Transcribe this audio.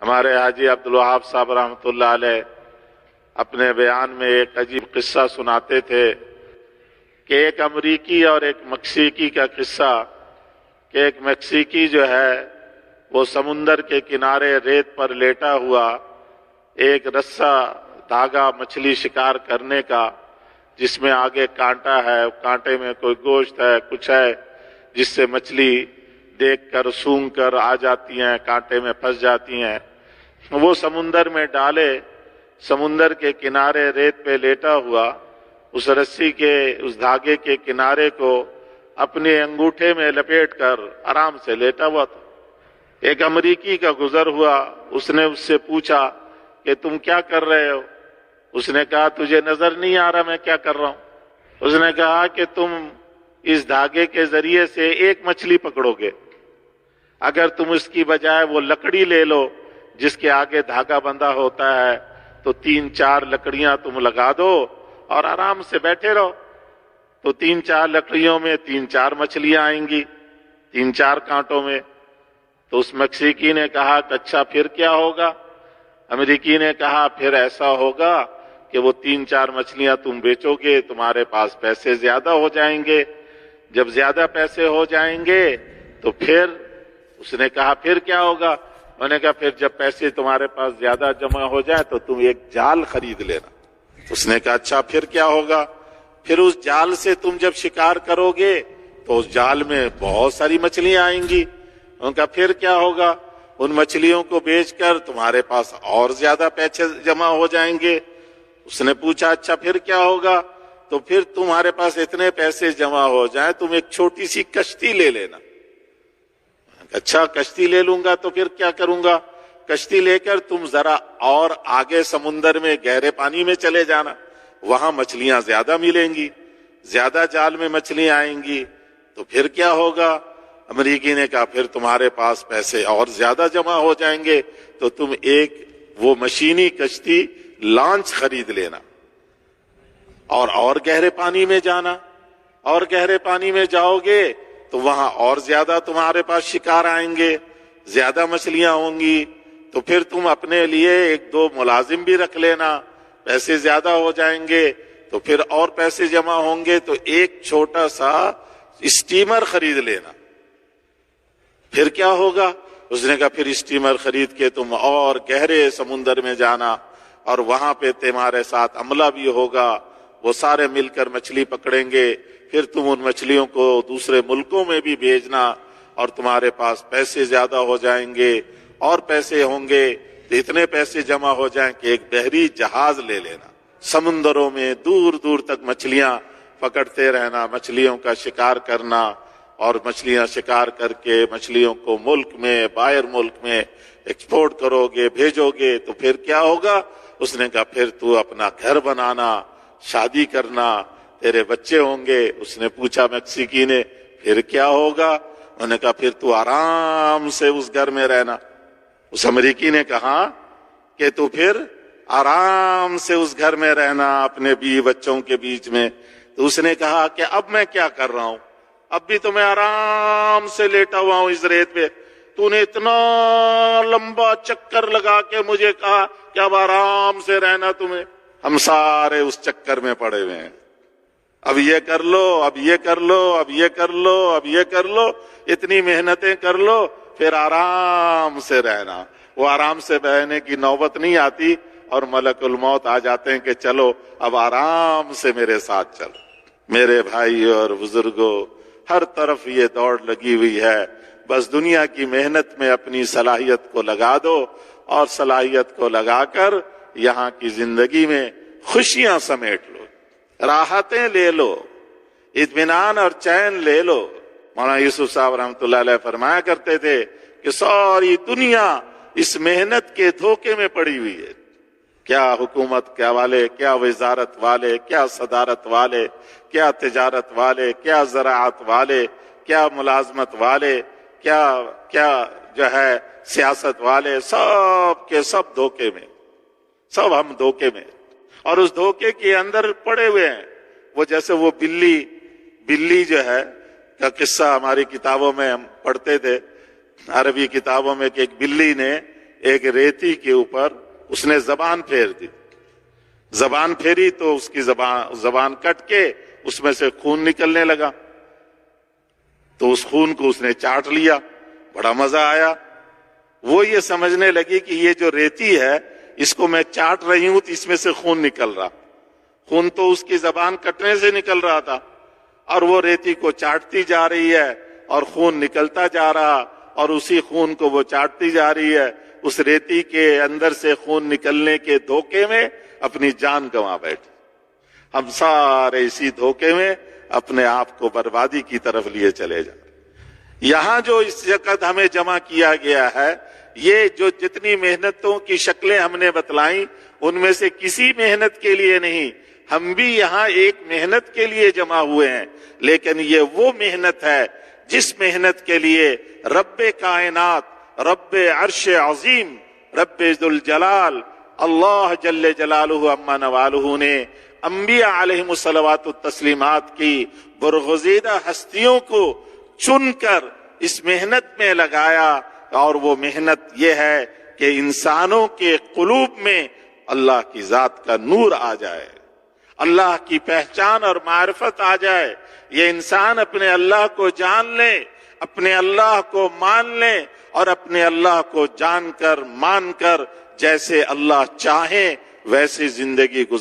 ہمارے حاجی عبدالوہاب صاحب رحمۃ اللہ علیہ اپنے بیان میں ایک عجیب قصہ سناتے تھے کہ ایک امریکی اور ایک مکسیکی کا قصہ کہ ایک مکسیکی جو ہے وہ سمندر کے کنارے ریت پر لیٹا ہوا ایک رسا دھاگا مچھلی شکار کرنے کا جس میں آگے کانٹا ہے، کانٹے میں کوئی گوشت ہے، کچھ ہے جس سے مچھلی دیکھ کر سونگھ کر آ جاتی ہیں، کانٹے میں پھنس جاتی ہیں۔ وہ سمندر میں ڈالے، سمندر کے کنارے ریت پہ لیٹا ہوا اس رسی کے اس دھاگے کے کنارے کو اپنے انگوٹھے میں لپیٹ کر آرام سے لیٹا ہوا تھا۔ ایک امریکی کا گزر ہوا، اس نے اس سے پوچھا کہ تم کیا کر رہے ہو؟ اس نے کہا تجھے نظر نہیں آ رہا میں کیا کر رہا ہوں؟ اس نے کہا کہ تم اس دھاگے کے ذریعے سے ایک مچھلی پکڑو گے، اگر تم اس کی بجائے وہ لکڑی لے لو جس کے آگے دھاگا بندھا ہوتا ہے تو 3-4 لکڑیاں تم لگا دو اور آرام سے بیٹھے رہو، تو 3-4 لکڑیوں میں 3-4 مچھلیاں آئیں گی 3-4 کانٹوں میں۔ تو اس مکسیکی نے کہا کہ اچھا پھر کیا ہوگا؟ امریکی نے کہا پھر ایسا ہوگا کہ وہ 3-4 مچھلیاں تم بیچو گے، تمہارے پاس پیسے زیادہ ہو جائیں گے، جب زیادہ پیسے ہو جائیں گے تو پھر اس نے کہا پھر کیا ہوگا؟ میں نے کہا پھر جب پیسے تمہارے پاس زیادہ جمع ہو جائیں تو تم ایک جال خرید لینا۔ اس نے کہا اچھا پھر کیا ہوگا؟ پھر اس جال سے تم جب شکار کرو گے تو اس جال میں بہت ساری مچھلیاں آئیں گی۔ ان کا پھر کیا ہوگا؟ ان مچھلیوں کو بیچ کر تمہارے پاس اور زیادہ پیسے جمع ہو جائیں گے۔ اس نے پوچھا اچھا پھر کیا ہوگا؟ تو پھر تمہارے پاس اتنے پیسے جمع ہو جائیں تم ایک چھوٹی سی کشتی لے لینا۔ اچھا کشتی لے لوں گا تو پھر کیا کروں گا؟ کشتی لے کر تم ذرا اور آگے سمندر میں گہرے پانی میں چلے جانا، وہاں مچھلیاں زیادہ ملیں گی، زیادہ جال میں مچھلیاں آئیں گی۔ تو پھر کیا ہوگا؟ امریکی نے کہا پھر تمہارے پاس پیسے اور زیادہ جمع ہو جائیں گے تو تم ایک وہ مشینی کشتی لانچ خرید لینا اور گہرے پانی میں جانا، اور گہرے پانی میں جاؤ گے تو وہاں اور زیادہ تمہارے پاس شکار آئیں گے، زیادہ مچھلیاں ہوں گی، تو پھر تم اپنے لیے 1-2 ملازم بھی رکھ لینا، پیسے زیادہ ہو جائیں گے تو پھر اور پیسے جمع ہوں گے تو ایک چھوٹا سا اسٹیمر خرید لینا۔ پھر کیا ہوگا؟ اس نے کہا پھر اسٹیمر خرید کے تم اور گہرے سمندر میں جانا اور وہاں پہ تمہارے ساتھ عملہ بھی ہوگا، وہ سارے مل کر مچھلی پکڑیں گے، پھر تم ان مچھلیوں کو دوسرے ملکوں میں بھی بھیجنا اور تمہارے پاس پیسے زیادہ ہو جائیں گے، اور پیسے ہوں گے تو اتنے پیسے جمع ہو جائیں کہ ایک بحری جہاز لے لینا، سمندروں میں دور دور تک مچھلیاں پکڑتے رہنا، مچھلیوں کا شکار کرنا، اور مچھلیاں شکار کر کے مچھلیوں کو ملک میں باہر ملک میں ایکسپورٹ کرو گے، بھیجو گے، تو پھر کیا ہوگا؟ اس نے کہا پھر تو اپنا گھر بنانا، شادی کرنا، تیرے بچے ہوں گے۔ اس نے پوچھا مکسیکی نے پھر کیا ہوگا؟ انہوں نے کہا پھر تو آرام سے اس گھر میں رہنا۔ اس امریکی نے کہا کہ تو پھر آرام سے اس گھر میں رہنا اپنے بیوی بچوں کے بیچ میں۔ تو اس نے کہا کہ اب میں کیا کر رہا ہوں؟ اب بھی تو میں آرام سے لیٹا ہوا ہوں اس ریت پہ، تو نے اتنا لمبا چکر لگا کے مجھے کہا کہ اب آرام سے رہنا تمہیں۔ ہم سارے اس چکر میں پڑے ہوئے ہیں، اب یہ کر لو، اب یہ کر لو، اب یہ کر لو، اب یہ کر لو، اتنی محنتیں کر لو، پھر آرام سے رہنا۔ وہ آرام سے رہنے کی نوبت نہیں آتی اور ملک الموت آ جاتے ہیں کہ چلو اب آرام سے میرے ساتھ چلو۔ میرے بھائی اور بزرگوں، ہر طرف یہ دوڑ لگی ہوئی ہے، بس دنیا کی محنت میں اپنی صلاحیت کو لگا دو، اور صلاحیت کو لگا کر یہاں کی زندگی میں خوشیاں سمیٹ لو، راحتیں لے لو، اطمینان اور چین لے لو۔ مولانا یوسف صاحب رحمۃ اللہ علیہ فرمایا کرتے تھے کہ ساری دنیا اس محنت کے دھوکے میں پڑی ہوئی ہے، کیا حکومت کیا والے، کیا وزارت والے، کیا صدارت والے، کیا تجارت والے، کیا زراعت والے، کیا ملازمت والے، کیا جو ہے سیاست والے، سب کے سب دھوکے میں، سب ہم دھوکے میں، اور اس دھوکے کے اندر پڑے ہوئے ہیں۔ وہ جیسے وہ بلی جو ہے کا قصہ ہماری کتابوں میں ہم پڑھتے تھے، عربی کتابوں میں، کہ ایک بلی نے ایک ریتی کے اوپر اس نے زبان پھیر دی. زبان پھیری تو اس کی زبان کٹ کے اس میں سے خون نکلنے لگا. تو اس خون کو اس نے چاٹ لیا. بڑا مزہ آیا. وہ یہ سمجھنے لگی کہ یہ جو ریتی ہے اس کو میں چاٹ رہی ہوں تو اس میں سے خون نکل رہا. خون تو اس کی زبان کٹنے سے نکل رہا تھا اور وہ ریتی کو چاٹتی جا رہی ہے اور خون نکلتا جا رہا اور اسی خون کو وہ چاٹتی جا رہی ہے. اس ریتی کے اندر سے خون نکلنے کے دھوکے میں اپنی جان گنوا بیٹھی. ہم سارے اسی دھوکے میں اپنے آپ کو بربادی کی طرف لیے چلے جا رہے. یہاں جو اس وقت ہمیں جمع کیا گیا ہے، یہ جو جتنی محنتوں کی شکلیں ہم نے بتلائیں ان میں سے کسی محنت کے لیے نہیں. ہم بھی یہاں ایک محنت کے لیے جمع ہوئے ہیں، لیکن یہ وہ محنت ہے جس محنت کے لیے رب کائنات، رب عرش عظیم، رب ذوالجلال اللہ جل جلالہ عما نوالہ نے انبیاء علیہم الصلوات والتسلیمات کی برگزیدہ ہستیوں کو چن کر اس محنت میں لگایا. اور وہ محنت یہ ہے کہ انسانوں کے قلوب میں اللہ کی ذات کا نور آ جائے، اللہ کی پہچان اور معرفت آ جائے. یہ انسان اپنے اللہ کو جان لے، اپنے اللہ کو مان لے اور اپنے اللہ کو جان کر مان کر جیسے اللہ چاہے ویسے زندگی گزارے.